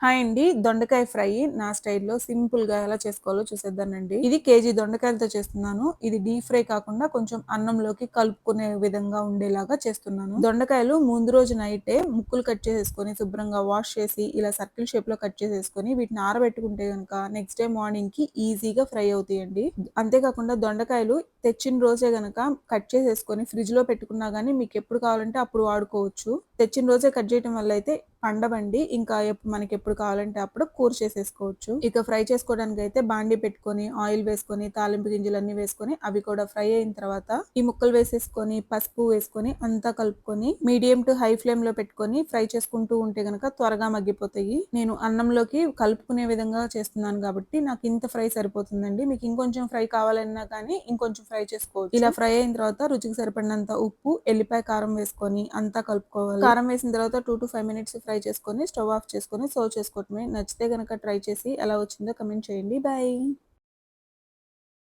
Hi అండి. దొండకాయ fry నా స్టైల్‌లో సింపుల్‌గా ఎలా చేసుకోవాలో చూసేద్దానండి. ఇది కేజీ దొండకాయలతో చేస్తున్నాను. ఇది డీప్ ఫ్రై కాకుండా కొంచెం అన్నంలోకి కలుపుకునే విధంగా ఉండేలాగా చేస్తున్నాను. దొండకాయలు ముందు రోజు నైటే ముక్కలు కట్ చేసేసుకొని శుభ్రంగా వాష్ చేసి ఇలా సర్కిల్ షేప్‌లో కట్ చేసేసుకొని వీటిని ఆరబెట్టుకుంటే గనక నెక్స్ట్ డే మార్నింగ్‌కి ఈజీగా ఫ్రై అవుతాయండి. అంతేకాకుండా దొండకాయలు తెచ్చిన రోజే గనక కట్ చేసేసుకొని ఫ్రిడ్జ్‌లో పెట్టుకున్నా గానీ మీకెప్పుడు కావాలంటే అప్పుడు వాడుకోవచ్చు. తెచ్చిన రోజే కట్ చేయటం వల్ల అయితే పండవండి. ఇంకా మనకెప్పుడు కావాలంటే అప్పుడు కూర చేసేసుకోవచ్చు. ఇక ఫ్రై చేసుకోవడానికైతే బాండీ పెట్టుకొని, ఆయిల్ వేసుకొని, తాలింపు గింజలన్నీ వేసుకొని, అవి కూడా ఫ్రై అయిన తర్వాత ఈ ముక్కలు వేసేసుకొని, పసుపు వేసుకొని అంతా కలుపుకొని మీడియం టు హై ఫ్లేమ్‌లో పెట్టుకొని ఫ్రై చేసుకుంటూ ఉంటే గనక త్వరగా మగ్గిపోతాయి. నేను అన్నంలోకి కలుపుకునే విధంగా చేస్తున్నాను కాబట్టి నాకు ఇంత ఫ్రై సరిపోతుందండి. మీకు ఇంకొంచెం ఫ్రై కావాలన్నా కానీ ఇంకొంచెం ఫ్రై చేసుకోవచ్చు. ఇలా ఫ్రై అయిన తర్వాత రుచికి సరిపడినంత ఉప్పు, ఎల్లిపాయ కారం వేసుకొని అంతా కలుపుకోవాలి. కారం వేసిన తర్వాత 2-5 మినిట్స్ ఫ్రై చేసుకొని స్టవ్ ఆఫ్ చేసుకొని సర్వ్ చేసుకోవటమే. నచ్చితే గనక ట్రై చేసి ఎలా వచ్చిందో కామెంట్ చేయండి. బై.